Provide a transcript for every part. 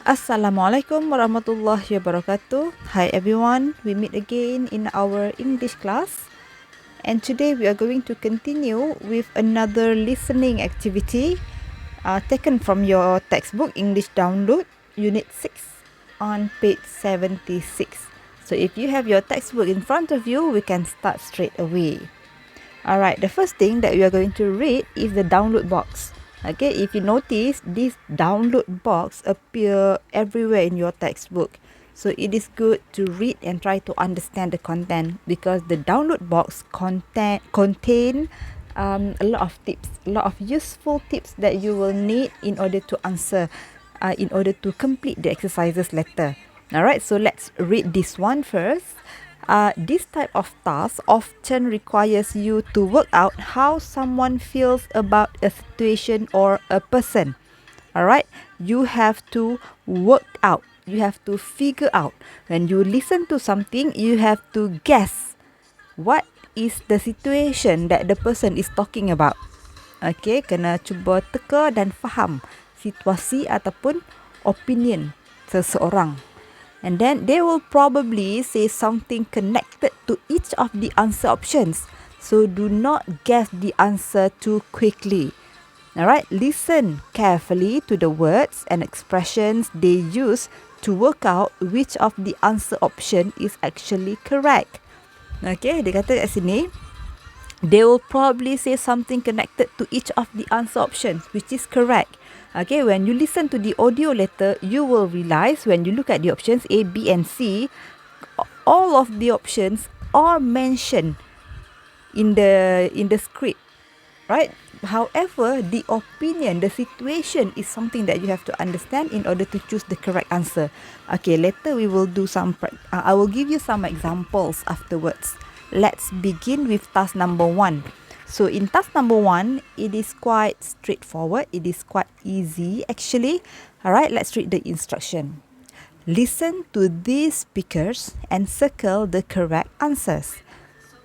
Assalamualaikum warahmatullahi wabarakatuh. Hi everyone, we meet again in our English class, and today we are going to continue with another listening activity taken from your textbook English Download Unit 6 on page 76. So if you have your textbook in front of you, we can start straight away. Alright, the first thing that we are going to read is the download box. Okay, if you notice, this download box appear everywhere in your textbook. So it is good to read and try to understand the content, because the download box contain a lot of tips, a lot of useful tips that you will need in order to answer, in order to complete the exercises later. Alright, so let's read this one first. This type of task often requires you to work out how someone feels about a situation or a person. Alright, you have to work out, you have to figure out. When you listen to something, you have to guess what is the situation that the person is talking about. Okay, kena cuba teka dan faham situasi ataupun opinion seseorang. And then they will probably say something connected to each of the answer options. So do not guess the answer too quickly. Alright, listen carefully to the words and expressions they use to work out which of the answer option is actually correct. Okay, dia kata kat sini, they will probably say something connected to each of the answer options, which is correct. Okay, when you listen to the audio later, you will realize when you look at the options A, B, and C, all of the options are mentioned in the script, right? However, the opinion, the situation is something that you have to understand in order to choose the correct answer. Okay, later we will do some, I will give you some examples afterwards. Let's begin with task number 1. So in task number 1, it is quite straightforward. It is quite easy actually. Alright, let's read the instruction. Listen to these speakers and circle the correct answers.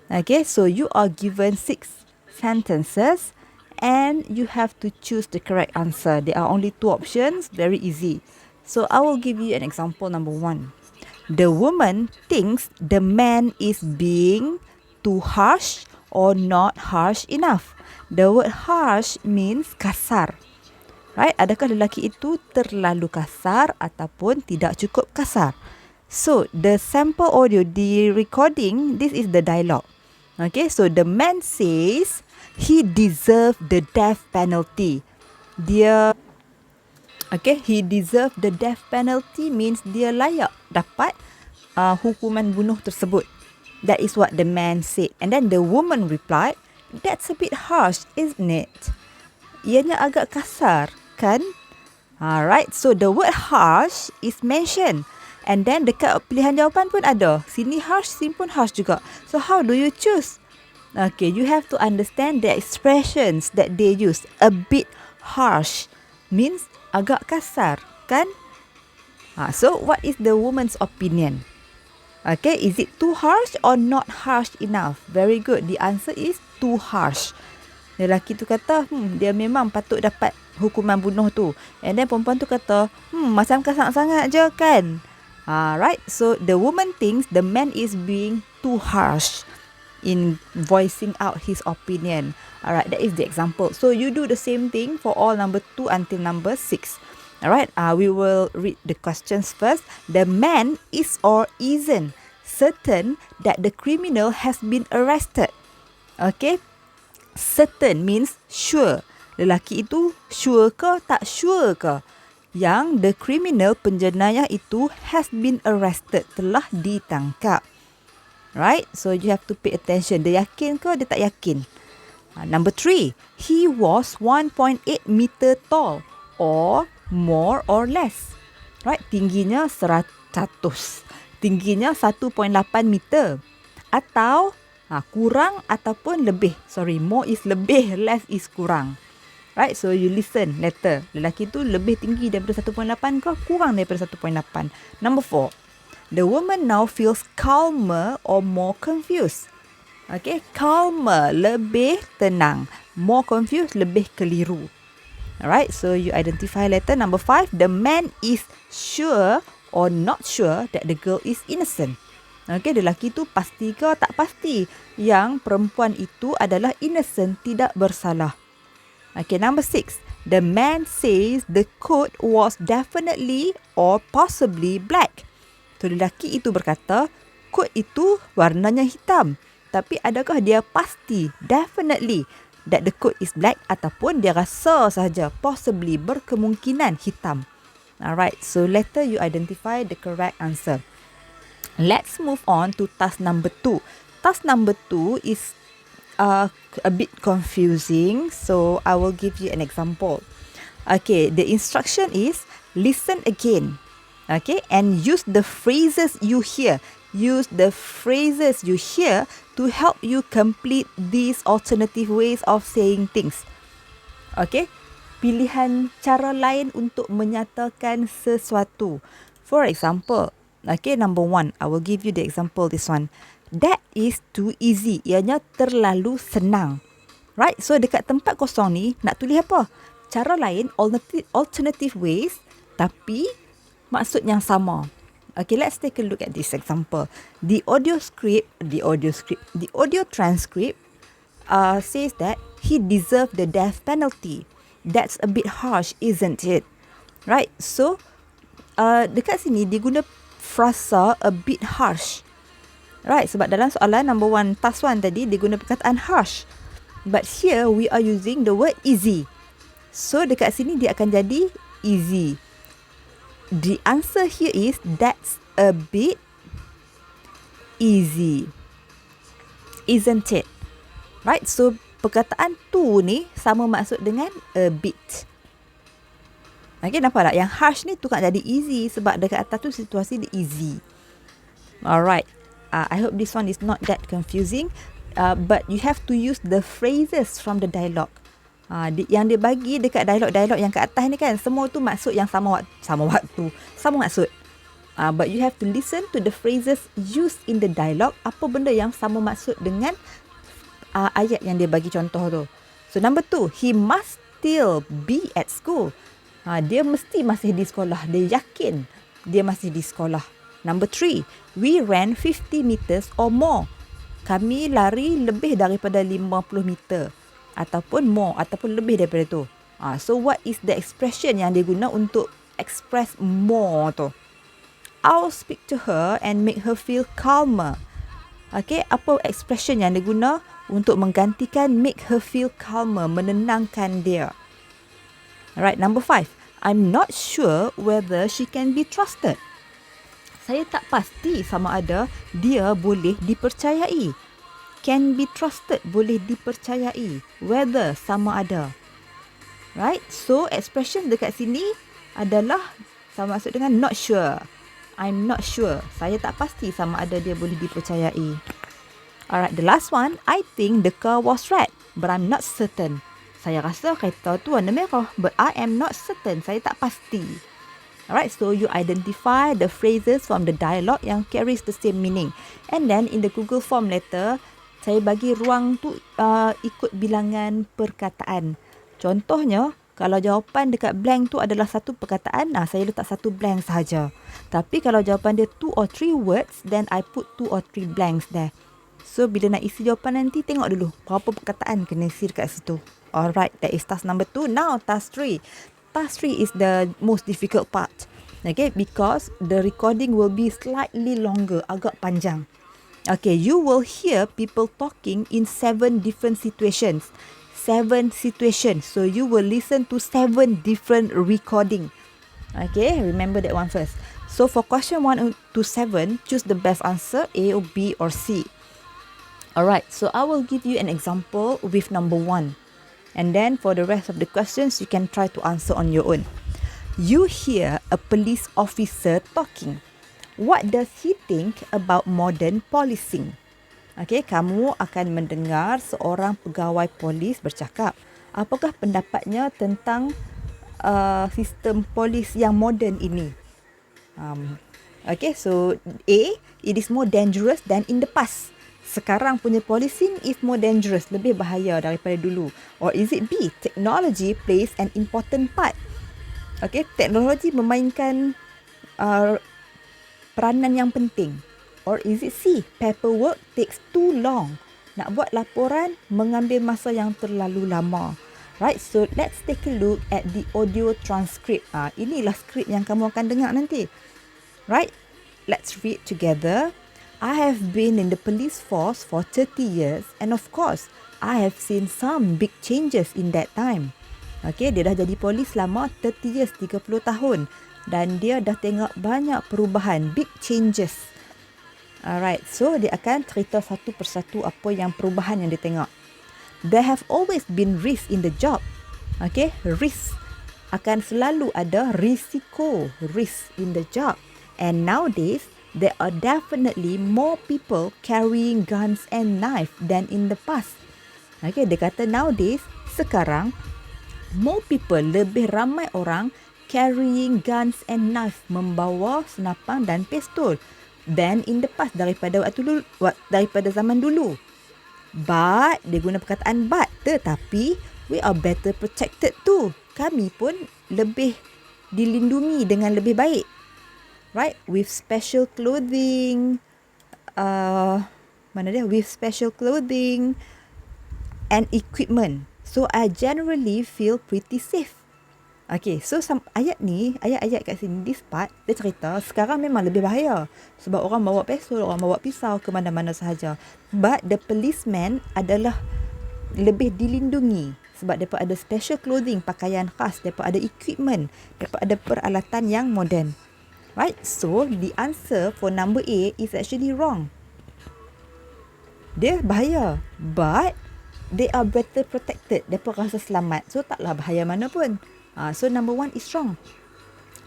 Okay, so you are given 6 sentences and you have to choose the correct answer. There are only 2 options, very easy. So I will give you an example number 1. The woman thinks the man is being too harsh or not harsh enough. The word harsh means kasar. Right? Adakah lelaki itu terlalu kasar ataupun tidak cukup kasar? So, the sample audio, the recording, this is the dialogue. Okay, so the man says he deserved the death penalty. He deserved the death penalty means dia layak dapat hukuman bunuh tersebut. That is what the man said. And then the woman replied, that's a bit harsh, isn't it? Ianya agak kasar, kan? Alright, so the word harsh is mentioned. And then dekat pilihan jawapan pun ada. Sini harsh, sini pun harsh juga. So how do you choose? Okay, you have to understand the expressions that they use. A bit harsh means agak kasar, kan? So what is the woman's opinion? Okay, is it too harsh or not harsh enough? Very good. The answer is too harsh. Lelaki tu kata, dia memang patut dapat hukuman bunuh tu. And then perempuan tu kata, macam kasar sangat je kan? Right, so the woman thinks the man is being too harsh in voicing out his opinion. Alright, that is the example. So you do the same thing for all number 2 until number 6. Alright, we will read the questions first. The man is or isn't certain that the criminal has been arrested. Okay, certain means sure. Lelaki itu sure ke tak sure ke yang the criminal, penjenayah itu has been arrested, telah ditangkap. Right, so you have to pay attention. Dia yakin ke dia tak yakin? Number 3, he was 1.8 meter tall or more or less. Right, tingginya 100. Tingginya 1.8 meter. Atau kurang ataupun lebih. Sorry, more is lebih, less is kurang. Right, so you listen later. Lelaki tu lebih tinggi daripada 1.8 ke kurang daripada 1.8? Number 4, the woman now feels calmer or more confused. Okay, calmer, lebih tenang. More confused, lebih keliru. Alright, so you identify letter number 5. The man is sure or not sure that the girl is innocent. Okay, lelaki tu pasti ke tak pasti yang perempuan itu adalah innocent, tidak bersalah. Okay, number 6. The man says the coat was definitely or possibly black. So, lelaki itu berkata, coat itu warnanya hitam. Tapi adakah dia pasti, definitely, that the coat is black ataupun dia rasa saja, possibly, berkemungkinan hitam. Alright, so later you identify the correct answer. Let's move on to task number 2. Task number 2 is a bit confusing, so I will give you an example. Okay, the instruction is listen again. Okay, and use the phrases you hear. Use the phrases you hear to help you complete these alternative ways of saying things. Okay, pilihan cara lain untuk menyatakan sesuatu. For example, okay, number 1, I will give you the example, this one. That is too easy. Ianya terlalu senang. Right, so dekat tempat kosong ni, nak tulis apa? Cara lain, alternative ways, tapi maksud yang sama. Okay, let's take a look at this example. The audio transcript says that he deserved the death penalty. That's a bit harsh, isn't it? Right, so dekat sini dia guna frasa a bit harsh. Right, sebab dalam soalan number 1, task 1 tadi, dia guna perkataan harsh. But here, we are using the word easy. So, dekat sini dia akan jadi easy. The answer here is, that's a bit easy. Isn't it? Right, so perkataan tu ni sama maksud dengan a bit. Okay, nampak tak? Yang harsh ni tukar jadi easy sebab dekat atas tu situasi dia easy. Alright. I hope this one is not that confusing, but you have to use the phrases from the dialogue. Yang dia bagi dekat dialog-dialog yang kat atas ni kan, semua tu maksud yang sama maksud. But you have to listen to the phrases used in the dialogue, apa benda yang sama maksud dengan ayat yang dia bagi contoh tu. So number 2, he must still be at school. Dia mesti masih di sekolah. Dia yakin dia masih di sekolah. Number 3, we ran 50 meters or more. Kami lari lebih daripada 50 meter. Ataupun more, ataupun lebih daripada tu. So what is the expression yang dia guna untuk express more tu? I'll speak to her and make her feel calmer. Okay, apa expression yang dia guna untuk menggantikan make her feel calmer, menenangkan dia? Alright, number 5. I'm not sure whether she can be trusted. Saya tak pasti sama ada dia boleh dipercayai. Can be trusted, boleh dipercayai. Whether, sama ada. Right? So, expression dekat sini adalah sama maksud dengan not sure. I'm not sure. Saya tak pasti sama ada dia boleh dipercayai. Alright, the last one. I think the car was red, but I'm not certain. Saya rasa kereta tu warna merah, but I am not certain. Saya tak pasti. Alright, so you identify the phrases from the dialogue yang carries the same meaning. And then in the Google form letter, saya bagi ruang tu ikut bilangan perkataan. Contohnya, kalau jawapan dekat blank tu adalah satu perkataan, saya letak satu blank sahaja. Tapi kalau jawapan dia 2 or 3 words, then I put 2 or 3 blanks there. So, bila nak isi jawapan nanti, tengok dulu berapa perkataan kena isi dekat situ. Alright, that is task number 2. Now, task 3. Task 3 is the most difficult part. Okay, because the recording will be slightly longer, agak panjang. Okay, you will hear people talking in 7 different situations. 7 situations. So, you will listen to 7 different recording. Okay, remember that one first. So, for question 1 to 7, choose the best answer, A or B or C. Alright, so I will give you an example with number 1. And then, for the rest of the questions, you can try to answer on your own. You hear a police officer talking. What does he think about modern policing? Okay, kamu akan mendengar seorang pegawai polis bercakap. Apakah pendapatnya tentang sistem polis yang moden ini? Okay, so A, it is more dangerous than in the past. sekarang punya policing is more dangerous, lebih bahaya daripada dulu? Or is it B, technology plays an important part? Okay, teknologi memainkan peranan yang penting. Or is it C, paperwork takes too long? Nak buat laporan mengambil masa yang terlalu lama. Right, so let's take a look at the audio transcript. Inilah skrip yang kamu akan dengar nanti. Right, let's read together. I have been in the police force for 30 years and of course, I have seen some big changes in that time. Okay, dia dah jadi polis selama 30 years, 30 tahun. Dan dia dah tengok banyak perubahan, big changes. Alright, so dia akan cerita satu persatu apa yang perubahan yang dia tengok. There have always been risks in the job. Okay, risk. Akan selalu ada risiko, risk in the job. And nowadays, there are definitely more people carrying guns and knife than in the past. Okay, dia kata nowadays, sekarang, more people, lebih ramai orang carrying guns and knife, membawa senapang dan pistol than in the past, daripada zaman dulu. But, dia guna perkataan but, tetapi we are better protected too. Kami pun lebih dilindungi dengan lebih baik. Right? With special clothing, with special clothing and equipment. So, I generally feel pretty safe. Okay, so ayat kat sini, this part, dia cerita sekarang memang lebih bahaya. Sebab orang bawa pistol, orang bawa pisau ke mana-mana sahaja. But the policeman adalah lebih dilindungi. Sebab mereka ada special clothing, pakaian khas, mereka ada equipment, mereka ada peralatan yang moden. Right, so the answer for number A is actually wrong. Dia bahaya, but they are better protected. Mereka rasa selamat, so taklah bahaya mana pun. So number 1 is wrong.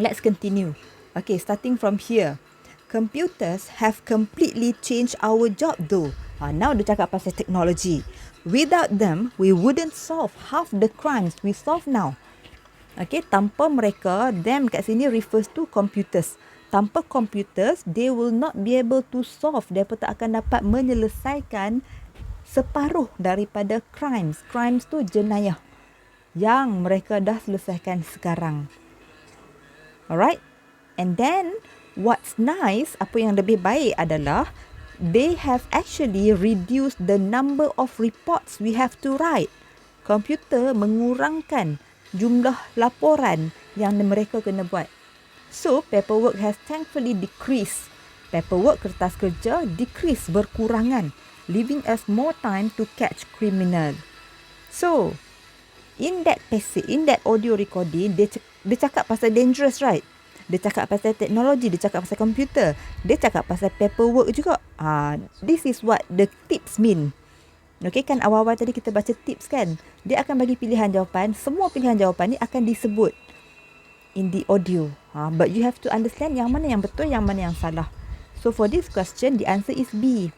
Let's continue. Okay, starting from here. Computers have completely changed our job though. Now dia cakap pasal teknologi. Without them, we wouldn't solve half the crimes we solve now. Okay, tanpa mereka, them kat sini refers to computers. Tanpa computers, they will not be able to solve. Mereka tak akan dapat menyelesaikan separuh daripada crimes. Crimes tu jenayah yang mereka dah selesaikan sekarang. Alright? And then, what's nice, apa yang lebih baik adalah, they have actually reduced the number of reports we have to write. Komputer mengurangkan jumlah laporan yang mereka kena buat. So, paperwork has thankfully decreased. Paperwork, kertas kerja, decrease, berkurangan, leaving us more time to catch criminal. So, in that audio recording, dia cakap pasal dangerous, right? Dia cakap pasal teknologi, dia cakap pasal komputer, dia cakap pasal paperwork juga. This is what the tips mean. Okay, kan awal-awal tadi kita baca tips kan? Dia akan bagi pilihan jawapan. Semua pilihan jawapan ni akan disebut in the audio. But you have to understand yang mana yang betul, yang mana yang salah. So for this question, the answer is B.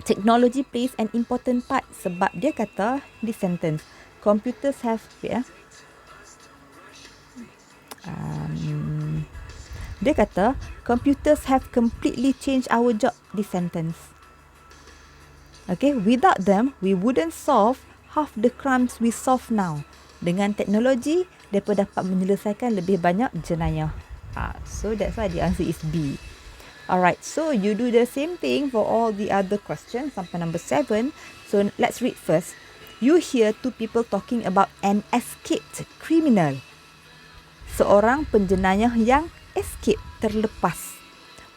Technology plays an important part. Sebab dia kata this sentence, computers have, dia kata computers have completely changed our job. This sentence. Okay, without them, we wouldn't solve half the crimes we solve now. Dengan teknologi, mereka dapat menyelesaikan lebih banyak jenayah. So that's why the answer is B. Alright, so you do the same thing for all the other questions sampai number 7. So let's read first. You hear two people talking about an escaped criminal. Seorang penjenayah yang escape, terlepas.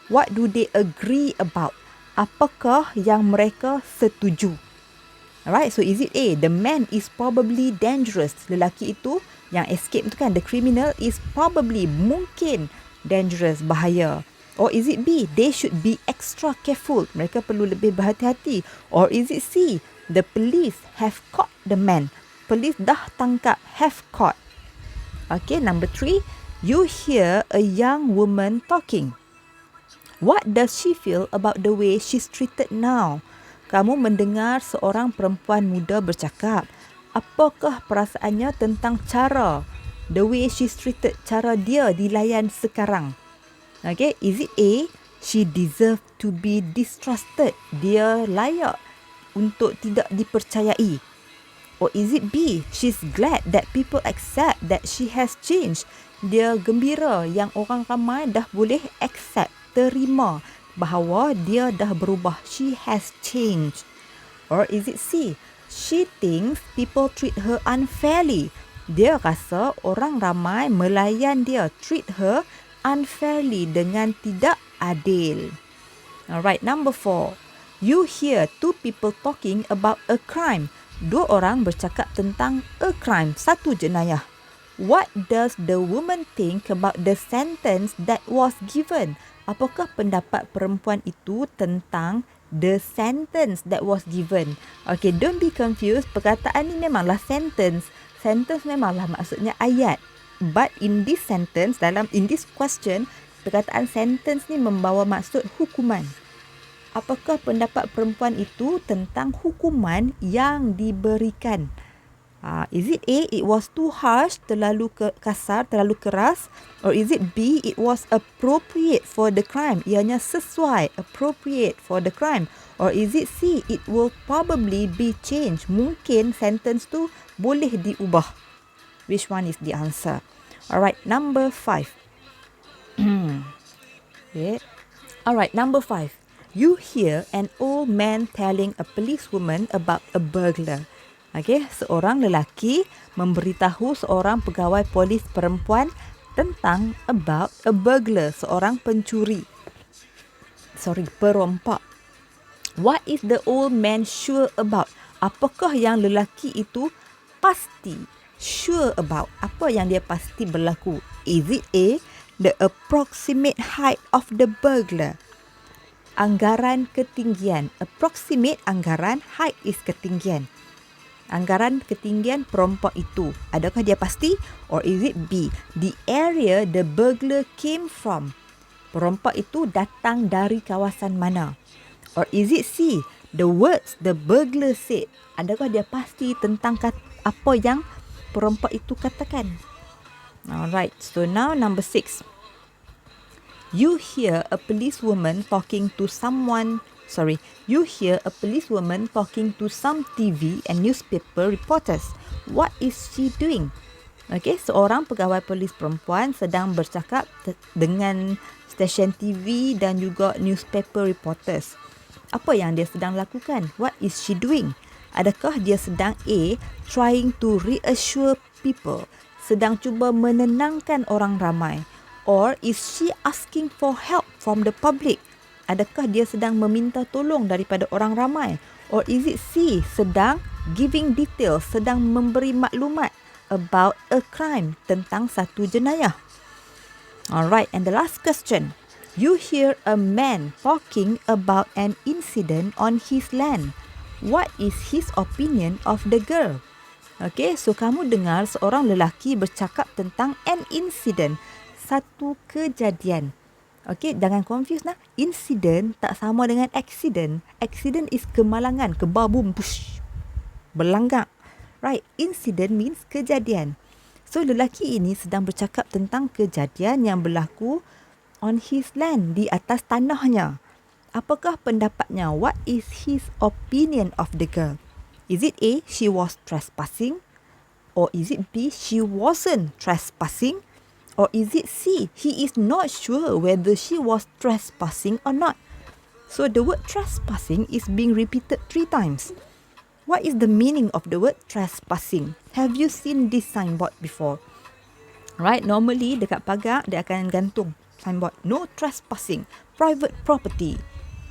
What do they agree about? Apakah yang mereka setuju? Alright, so is it A, the man is probably dangerous. Lelaki itu yang escape tu kan, the criminal is probably, mungkin dangerous, bahaya. Or is it B, they should be extra careful. Mereka perlu lebih berhati-hati. Or is it C, the police have caught the man. Police dah tangkap, have caught. Okay, number 3, you hear a young woman talking. What does she feel about the way she's treated now? Kamu mendengar seorang perempuan muda bercakap. Apakah perasaannya tentang cara, the way she's treated, cara dia dilayan sekarang? Okay, is it A, She deserves to be distrusted. Dia layak untuk tidak dipercayai. Or is it B? She's glad that people accept that she has changed. Dia gembira yang orang ramai dah boleh accept, terima bahawa dia dah berubah. She has changed. Or is it C? She thinks people treat her unfairly. Dia rasa orang ramai melayan dia, treat her unfairly, dengan tidak adil. Alright, number 4. You hear two people talking about a crime. Dua orang bercakap tentang a crime, satu jenayah. What does the woman think about the sentence that was given? Apakah pendapat perempuan itu tentang the sentence that was given? Okay, don't be confused. Perkataan ni memanglah sentence. Sentence memanglah maksudnya ayat. But in this sentence, in this question, perkataan sentence ni membawa maksud hukuman. Apakah pendapat perempuan itu tentang hukuman yang diberikan? Is it A, it was too harsh, terlalu kasar, terlalu keras? Or is it B, it was appropriate for the crime? Ianya sesuai, appropriate for the crime. Or is it C, it will probably be changed? Mungkin sentence tu boleh diubah. Which one is the answer? Alright, number 5. Okay. Alright, number 5. You hear an old man telling a policewoman about a burglar. Okay, seorang lelaki memberitahu seorang pegawai polis perempuan tentang about a burglar, seorang pencuri. Perompak. What is the old man sure about? Apakah yang lelaki itu pasti sure about? Apa yang dia pasti berlaku? Is it A, the approximate height of the burglar? Anggaran ketinggian. Approximate anggaran, height is ketinggian. Anggaran ketinggian perompak itu. Adakah dia pasti? Or is it B, the area the burglar came from? Perompak itu datang dari kawasan mana? Or is it C, the words the burglar said? Adakah dia pasti tentang apa yang perompak itu katakan? Alright, so now number 6. You hear a policewoman talking to some TV and newspaper reporters. What is she doing? Okay, seorang pegawai polis perempuan sedang bercakap dengan stesen TV dan juga newspaper reporters. Apa yang dia sedang lakukan? What is she doing? Adakah dia sedang A, trying to reassure people, sedang cuba menenangkan orang ramai? Or is she asking for help from the public? Adakah dia sedang meminta tolong daripada orang ramai? Or is it C, sedang giving details, sedang memberi maklumat about a crime, tentang satu jenayah? Alright, and the last question. You hear a man talking about an incident on his land. What is his opinion of the girl? Okay, so kamu dengar seorang lelaki bercakap tentang an incident, satu kejadian. Okay, jangan confuse nah. Incident tak sama dengan accident. Accident is kemalangan, kebabum, push, berlanggar. Right, incident means kejadian. So, lelaki ini sedang bercakap tentang kejadian yang berlaku on his land, di atas tanahnya. Apakah pendapatnya? What is his opinion of the girl? Is it A, she was trespassing? Or is it B, she wasn't trespassing? Or is it C, he is not sure whether she was trespassing or not? So the word trespassing is being repeated 3 times. What is the meaning of the word trespassing? Have you seen this signboard before? Right, normally dekat pagar dia akan gantung signboard, no trespassing, private property.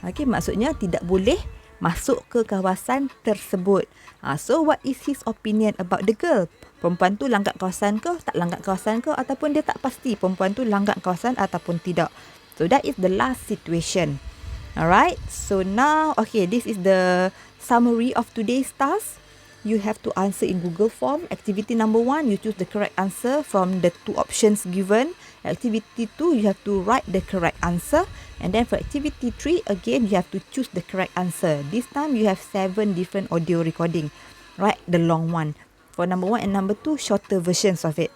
Okay, maksudnya tidak boleh masuk ke kawasan tersebut. So what is his opinion about the girl? Perempuan tu langgar kawasan ke, tak langgar kawasan ke, ataupun dia tak pasti perempuan tu langgar kawasan ataupun tidak. So that is the last situation. Alright, so now, okay, this is the summary of today's task. You have to answer in Google form. Activity number 1, you choose the correct answer from the 2 options given. Activity 2, you have to write the correct answer. And then for activity 3, again, you have to choose the correct answer. This time, you have 7 different audio recording. Right, the long one. For number 1 and number 2, shorter versions of it.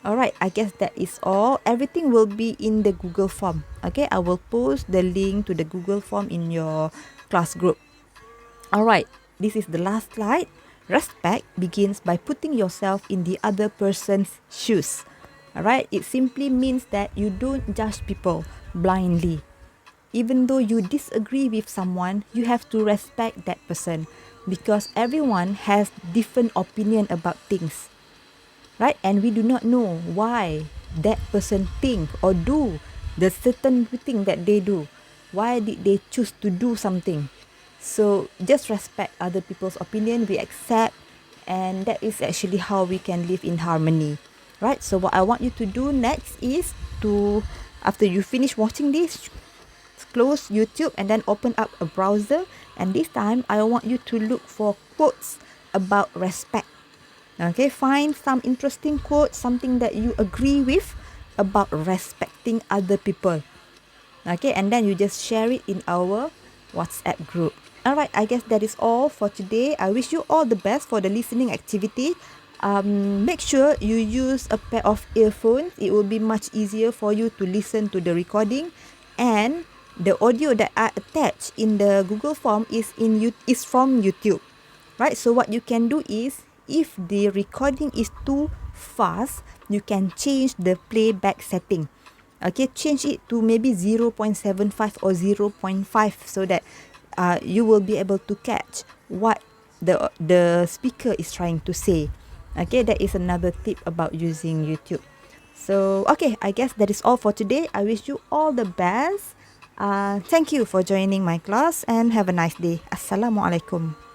Alright, I guess that is all. Everything will be in the Google form. Okay, I will post the link to the Google form in your class group. Alright, this is the last slide. Respect begins by putting yourself in the other person's shoes. Alright, it simply means that you don't judge people blindly. Even though you disagree with someone, you have to respect that person because everyone has different opinion about things, right? And we do not know why that person think or do the certain thing that they do. Why did they choose to do something? So just respect other people's opinion, we accept, and that is actually how we can live in harmony, right? So what I want you to do next is to, after you finish watching this, close YouTube and then open up a browser, and this time I want you to look for quotes about respect. Okay, find some interesting quote, something that you agree with about respecting other people. Okay, and then you just share it in our WhatsApp group. Alright, I guess that is all for today. I wish you all the best for the listening activity. Make sure you use a pair of earphones. It will be much easier for you to listen to the recording, and the audio that are attached in the Google form is from YouTube, right? So what you can do is, if the recording is too fast, you can change the playback setting. Okay, change it to maybe 0.75 or 0.5 so that you will be able to catch what the speaker is trying to say. Okay, that is another tip about using YouTube. So, okay, I guess that is all for today. I wish you all the best. Thank you for joining my class and have a nice day. Assalamualaikum.